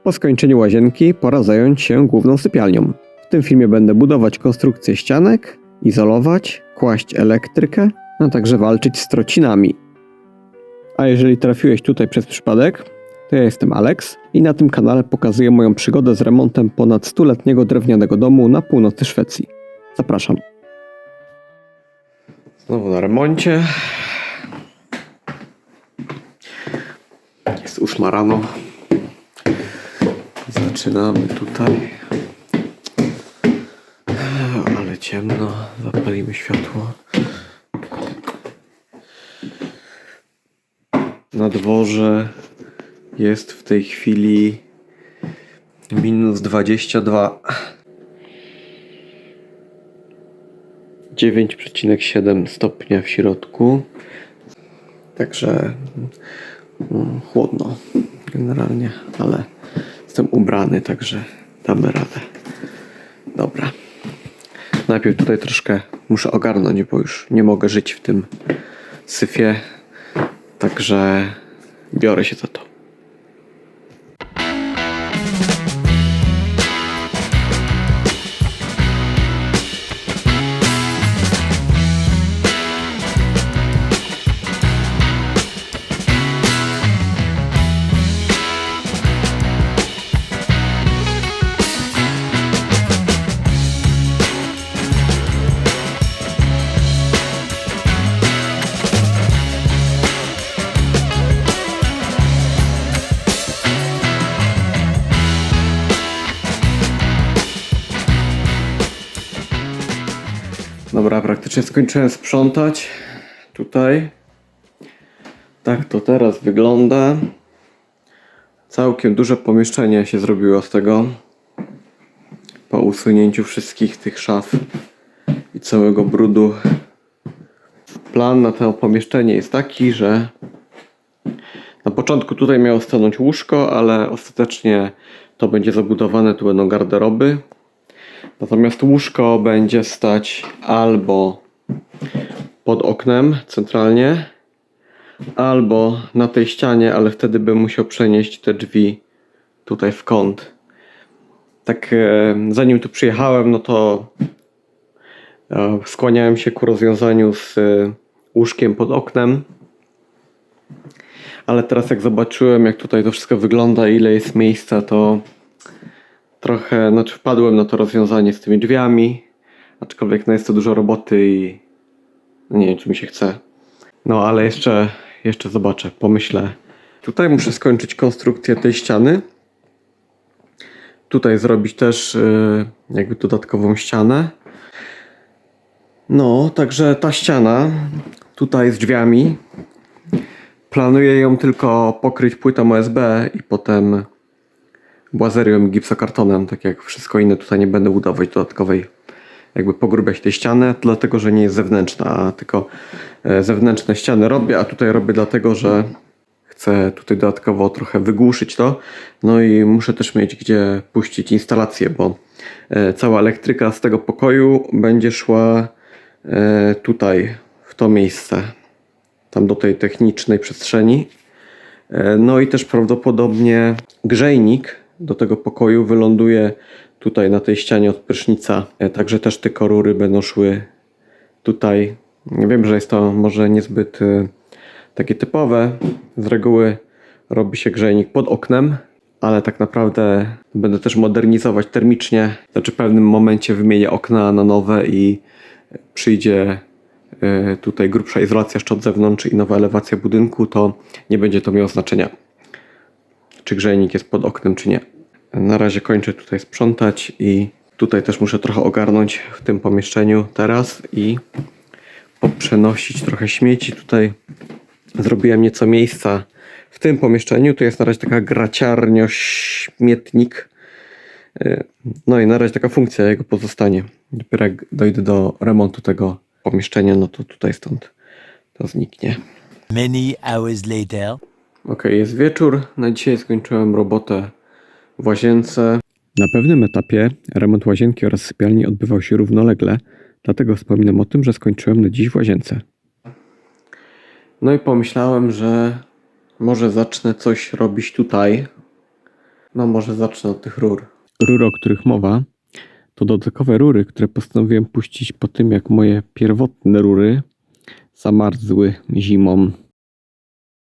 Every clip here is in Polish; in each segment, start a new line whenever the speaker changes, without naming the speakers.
Po skończeniu łazienki pora zająć się główną sypialnią. W tym filmie będę budować konstrukcję ścianek, izolować, kłaść elektrykę, a także walczyć z trocinami. A jeżeli trafiłeś tutaj przez przypadek, to ja jestem Alex i na tym kanale pokazuję moją przygodę z remontem ponad 100-letniego drewnianego domu na północy Szwecji. Zapraszam. Znowu na remoncie. Jest 8 rano. Zaczynamy tutaj. Ale ciemno. Zapalimy światło. Na dworze jest w tej chwili minus 22. 9,7 stopnia w środku. Także chłodno generalnie, ale jestem ubrany, także damy radę. Dobra. Najpierw tutaj troszkę muszę ogarnąć, bo już nie mogę żyć w tym syfie. Także biorę się za to. Dobra, praktycznie skończyłem sprzątać tutaj. Tak to teraz wygląda. Całkiem duże pomieszczenie się zrobiło z tego. Po usunięciu wszystkich tych szaf i całego brudu. Plan na to pomieszczenie jest taki, że na początku tutaj miało stanąć łóżko, ale ostatecznie to będzie zabudowane, tu będą garderoby. Natomiast łóżko będzie stać albo pod oknem centralnie, albo na tej ścianie, ale wtedy bym musiał przenieść te drzwi tutaj w kąt. Tak zanim tu przyjechałem, no to skłaniałem się ku rozwiązaniu z łóżkiem pod oknem. Ale teraz jak zobaczyłem, jak tutaj to wszystko wygląda, ile jest miejsca, to trochę, wpadłem na to rozwiązanie z tymi drzwiami, aczkolwiek no jest to dużo roboty i nie wiem, czy mi się chce. No ale jeszcze zobaczę, pomyślę. Tutaj muszę skończyć konstrukcję tej ściany. Tutaj zrobić też jakby dodatkową ścianę. No, także ta ściana tutaj z drzwiami, planuję ją tylko pokryć płytą OSB i potem błazerią i gipsokartonem, tak jak wszystko inne. Tutaj nie będę budować dodatkowej, jakby pogrubiać tej ściany, dlatego że nie jest zewnętrzna, a tylko zewnętrzne ściany robię, a tutaj robię dlatego, że chcę tutaj dodatkowo trochę wygłuszyć to. No i muszę też mieć gdzie puścić instalację, bo cała elektryka z tego pokoju będzie szła tutaj, w to miejsce, tam do tej technicznej przestrzeni. No i też prawdopodobnie grzejnik do tego pokoju wyląduje tutaj na tej ścianie od prysznica. Także też te rury będą szły tutaj. Wiem, że jest to może niezbyt takie typowe. Z reguły robi się grzejnik pod oknem, ale tak naprawdę będę też modernizować termicznie. Znaczy w pewnym momencie wymienię okna na nowe i przyjdzie tutaj grubsza izolacja jeszcze od zewnątrz i nowa elewacja budynku, to nie będzie to miało znaczenia, czy grzejnik jest pod oknem, czy nie. Na razie kończę tutaj sprzątać i tutaj też muszę trochę ogarnąć w tym pomieszczeniu teraz i poprzenosić trochę śmieci. Tutaj zrobiłem nieco miejsca w tym pomieszczeniu. Tu jest na razie taka graciarnio-śmietnik. No i na razie taka funkcja jego pozostanie. Dopiero jak dojdę do remontu tego pomieszczenia, no to tutaj stąd to zniknie.
Many hours later.
Ok, jest wieczór. Na dzisiaj skończyłem robotę w łazience. Na pewnym etapie remont łazienki oraz sypialni odbywał się równolegle, dlatego wspominam o tym, że skończyłem na dziś w łazience. No i pomyślałem, że może zacznę coś robić tutaj. No może zacznę od tych rur. Rury, o których mowa, to dodatkowe rury, które postanowiłem puścić po tym, jak moje pierwotne rury zamarzły zimą.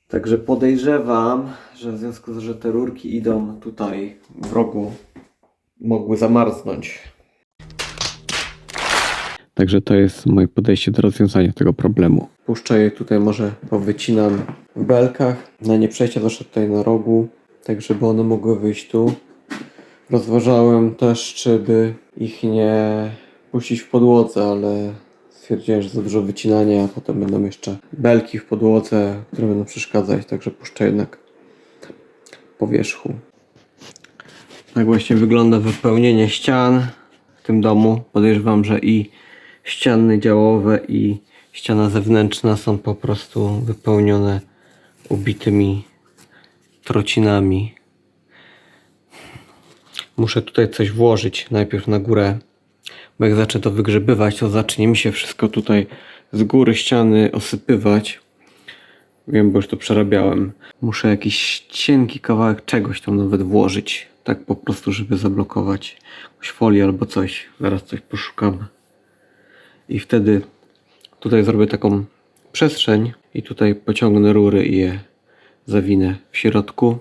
Także podejrzewam, że w związku z tym, że te rurki idą tutaj w rogu, mogły zamarznąć. Także to jest moje podejście do rozwiązania tego problemu. Puszczę je tutaj, może powycinam w belkach. Na nie przejścia zawsze tutaj na rogu, tak żeby one mogły wyjść tu. Rozważałem też, czy by ich nie puścić w podłodze, ale stwierdziłem, że za dużo wycinania, a potem będą jeszcze belki w podłodze, które będą przeszkadzać, także puszczę jednak po wierzchu. Tak właśnie wygląda wypełnienie ścian w tym domu. Podejrzewam, że i ściany działowe, i ściana zewnętrzna są po prostu wypełnione ubitymi trocinami. Muszę tutaj coś włożyć najpierw na górę, bo jak zacznę to wygrzebywać, to zacznie mi się wszystko tutaj z góry ściany osypywać. Wiem, bo już to przerabiałem. Muszę jakiś cienki kawałek czegoś tam nawet włożyć. Tak po prostu, żeby zablokować jakąś folię albo coś. Zaraz coś poszukam. I wtedy tutaj zrobię taką przestrzeń i tutaj pociągnę rury i je zawinę w środku.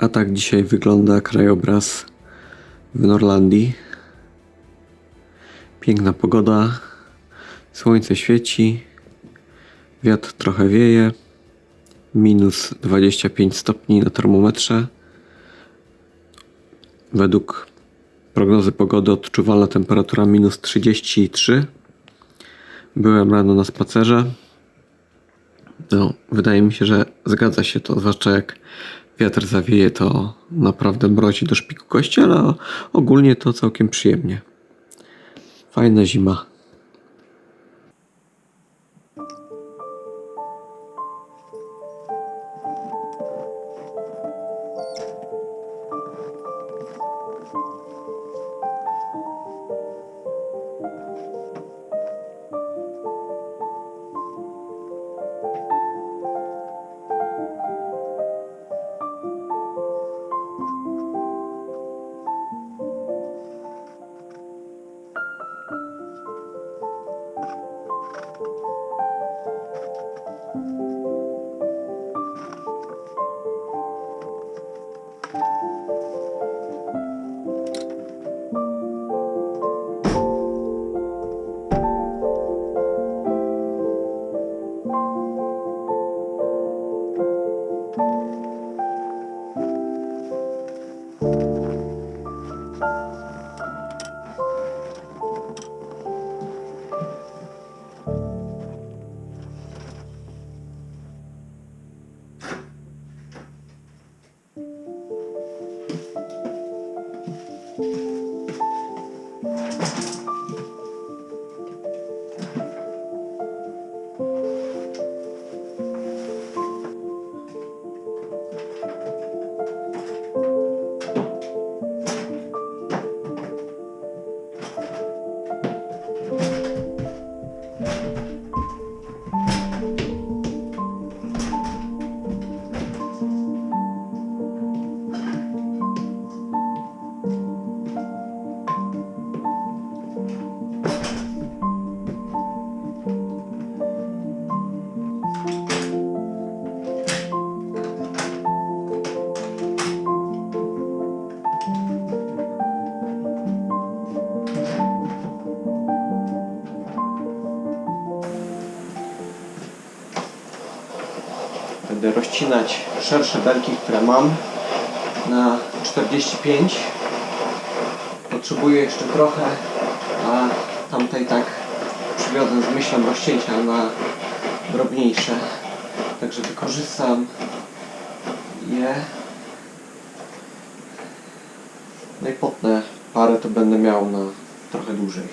A tak dzisiaj wygląda krajobraz w Norlandii. Piękna pogoda, słońce świeci, wiatr trochę wieje, minus 25 stopni na termometrze. Według prognozy pogody odczuwalna temperatura minus 33. Byłem rano na spacerze. No, wydaje mi się, że zgadza się to, zwłaszcza jak wiatr zawieje, to naprawdę mrozi do szpiku kości, ale ogólnie to całkiem przyjemnie. Fajna zima. rozcinać szersze belki, które mam na 45. Potrzebuję jeszcze trochę, a tamtej tak przywiozłem z myślą rozcięcia na drobniejsze. Także wykorzystam je. No i potnę parę, to będę miał na trochę dłużej.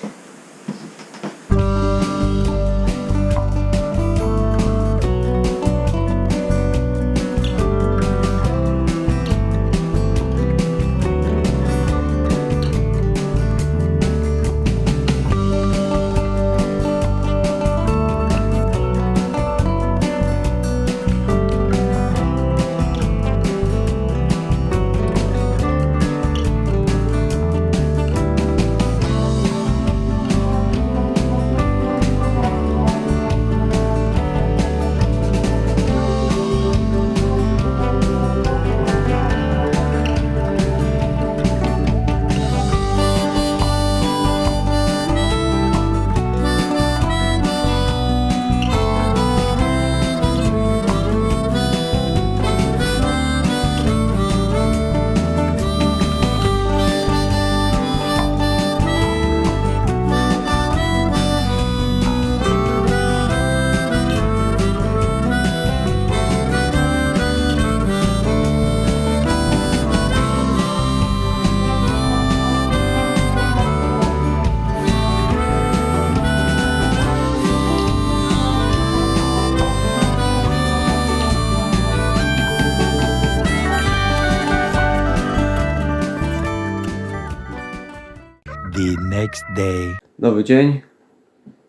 The next day.
Nowy dzień,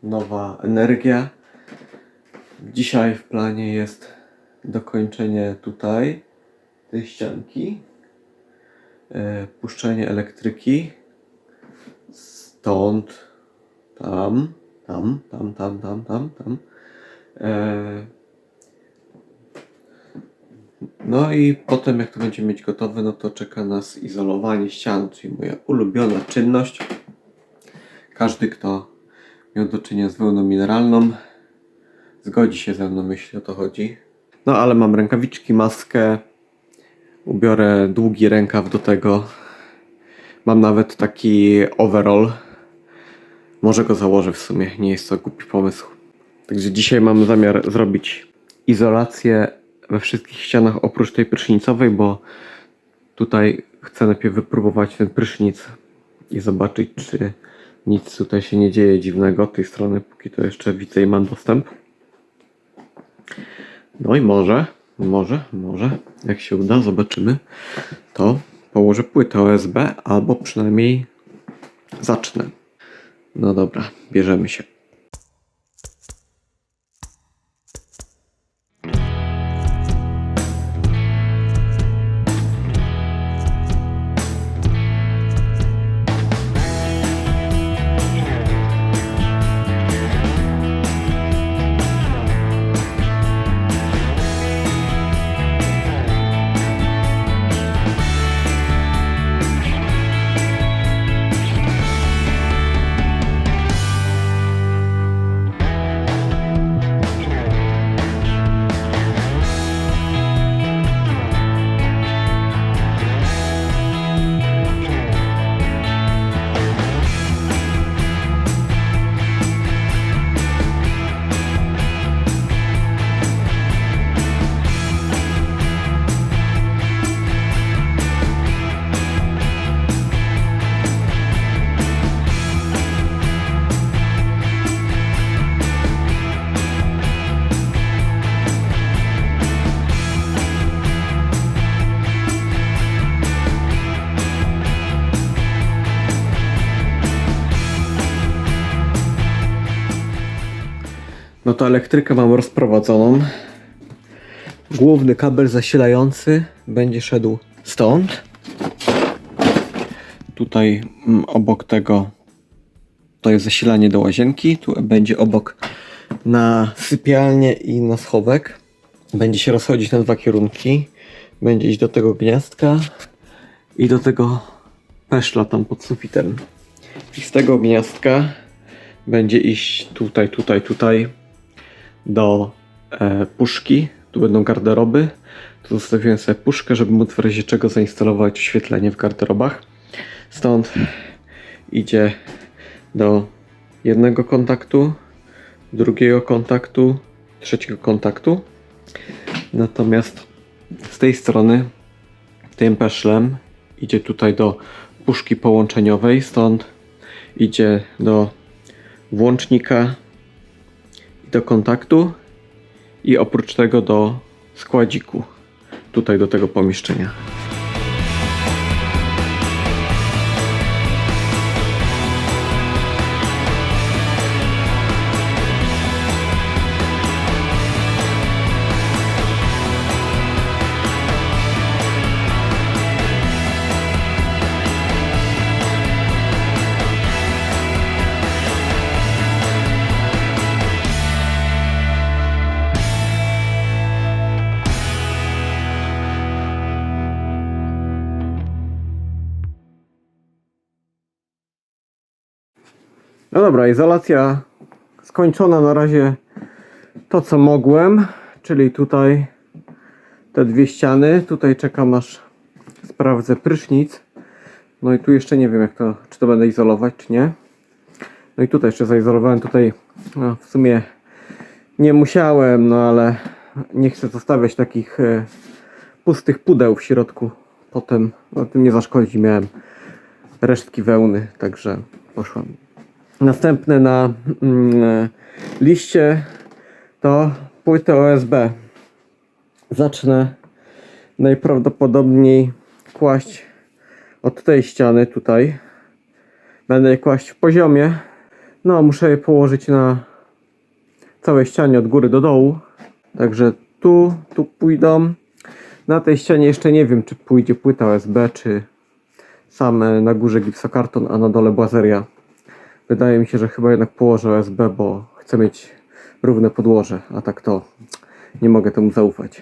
nowa energia. Dzisiaj w planie jest dokończenie tutaj tej ścianki, puszczenie elektryki stąd, tam. No i potem jak to będzie mieć gotowe, no to czeka nas izolowanie ścian, czyli moja ulubiona czynność. Każdy, kto miał do czynienia z wełną mineralną, zgodzi się ze mną, jeśli o to chodzi. No ale mam rękawiczki, maskę, ubiorę długi rękaw do tego. Mam nawet taki overall. Może go założę w sumie, nie jest to głupi pomysł. Także dzisiaj mam zamiar zrobić izolację we wszystkich ścianach oprócz tej prysznicowej, bo tutaj chcę najpierw wypróbować ten prysznic i zobaczyć, czy nic tutaj się nie dzieje dziwnego. Tej strony póki to jeszcze widzę i mam dostęp. No i może, jak się uda, zobaczymy, to położę płytę OSB, albo przynajmniej zacznę. No dobra, bierzemy się. No to elektrykę mam rozprowadzoną. Główny kabel zasilający będzie szedł stąd. Tutaj obok tego to jest zasilanie do łazienki. Tu będzie obok na sypialnię i na schowek. Będzie się rozchodzić na dwa kierunki. Będzie iść do tego gniazdka i do tego peszla tam pod sufitem. I z tego gniazdka będzie iść tutaj do puszki Tu będą garderoby. Tu zostawiłem sobie puszkę, żeby móc w razie czego zainstalować oświetlenie w garderobach. Stąd idzie do jednego kontaktu, drugiego kontaktu, trzeciego kontaktu. Natomiast z tej strony tym peszlem idzie tutaj do puszki połączeniowej, stąd idzie do włącznika i do kontaktu i oprócz tego do składziku, tutaj do tego pomieszczenia. No dobra, izolacja skończona na razie to co mogłem, czyli tutaj te dwie ściany, tutaj czekam aż sprawdzę prysznic, no i tu jeszcze nie wiem jak to, czy to będę izolować czy nie. No i tutaj jeszcze zaizolowałem, tutaj no, w sumie nie musiałem, no ale nie chcę zostawiać takich pustych pudeł w środku, potem no, tym nie zaszkodzi, miałem resztki wełny, także poszłam. Następne na liście to płytę OSB. Zacznę najprawdopodobniej kłaść od tej ściany tutaj. Będę je kłaść w poziomie. No, muszę je położyć na całej ścianie od góry do dołu. Także tu pójdą. Na tej ścianie jeszcze nie wiem, czy pójdzie płyta OSB, czy sam na górze gipsokarton, a na dole błazeria. Wydaje mi się, że chyba jednak położę OSB, bo chcę mieć równe podłoże, a tak to nie mogę temu zaufać.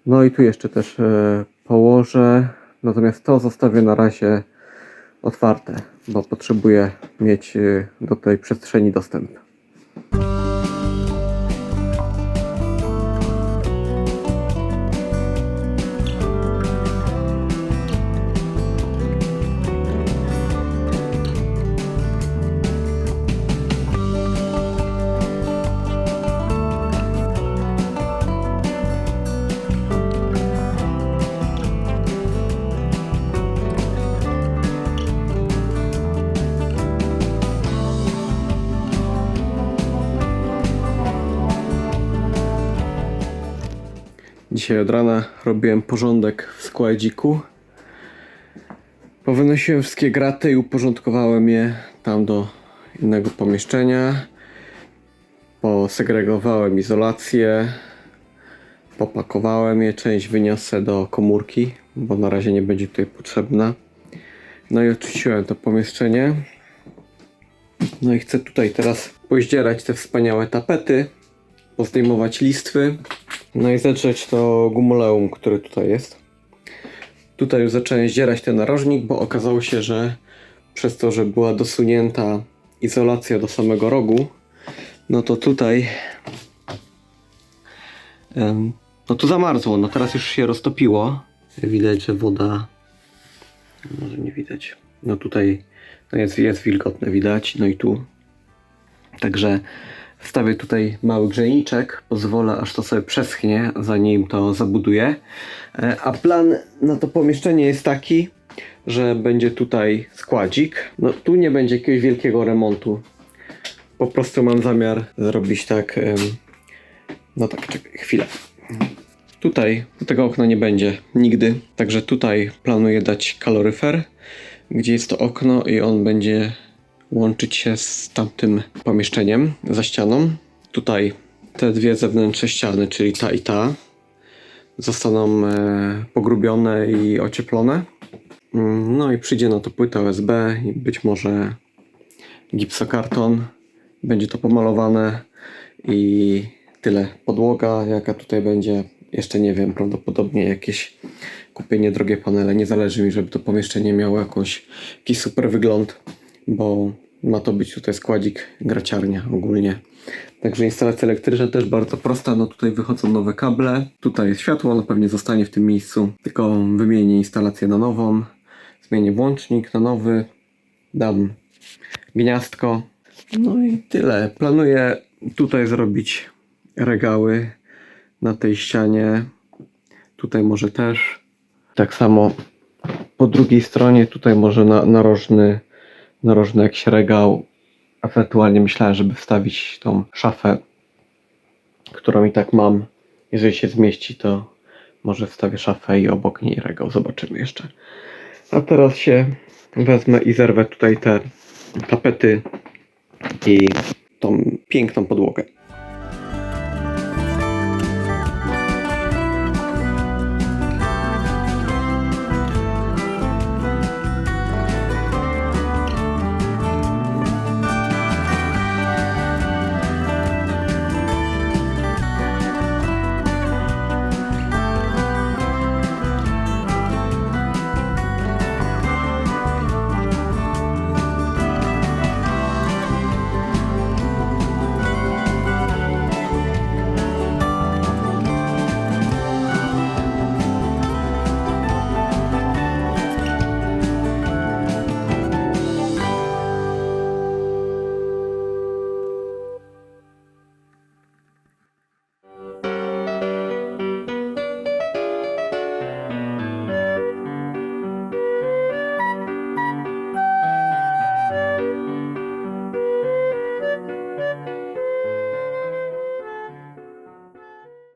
No i tu jeszcze też położę, natomiast to zostawię na razie otwarte, bo potrzebuję mieć do tej przestrzeni dostęp. Dzisiaj od rana robiłem porządek w składziku. Powynosiłem wszystkie graty i uporządkowałem je tam do innego pomieszczenia. Posegregowałem izolację. Popakowałem je, część wyniosę do komórki, bo na razie nie będzie tutaj potrzebna. No i oczyściłem to pomieszczenie. No i chcę tutaj teraz pozdzierać te wspaniałe tapety, pozdejmować listwy. No i zetrzeć to gumoleum, które tutaj jest. Tutaj już zacząłem zdzierać ten narożnik, bo okazało się, że przez to, że była dosunięta izolacja do samego rogu, no to tutaj no tu zamarzło, no teraz już się roztopiło. Widać, że woda, może nie widać, no tutaj no jest wilgotne, widać, no i tu. Także wstawię tutaj mały grzejniczek, pozwolę aż to sobie przeschnie, zanim to zabuduję. A plan na to pomieszczenie jest taki, że będzie tutaj składzik. No tu nie będzie jakiegoś wielkiego remontu. Po prostu mam zamiar zrobić tak, no tak, czekaj, chwilę. Tutaj tego okna nie będzie nigdy, także tutaj planuję dać kaloryfer, gdzie jest to okno i on będzie łączyć się z tamtym pomieszczeniem za ścianą. Tutaj te dwie zewnętrzne ściany, czyli ta i ta, zostaną pogrubione i ocieplone. No i przyjdzie na to płyta OSB i być może gipsokarton. Będzie to pomalowane i tyle. Podłoga jaka tutaj będzie, jeszcze nie wiem, prawdopodobnie jakieś kupienie drogie panele. Nie zależy mi, żeby to pomieszczenie miało jakiś super wygląd, bo ma to być tutaj składzik, graciarnia ogólnie. Także instalacja elektryczna też bardzo prosta. No tutaj wychodzą nowe kable. Tutaj jest światło, ono pewnie zostanie w tym miejscu. Tylko wymienię instalację na nową. Zmienię włącznik na nowy. Dam gniazdko. No i tyle. Planuję tutaj zrobić regały na tej ścianie. Tutaj może też. Tak samo po drugiej stronie tutaj może narożny jakiś regał. Ewentualnie myślałem, żeby wstawić tą szafę, którą i tak mam. Jeżeli się zmieści, to może wstawię szafę i obok niej regał. Zobaczymy jeszcze. A teraz się wezmę i zerwę tutaj te tapety i tą piękną podłogę.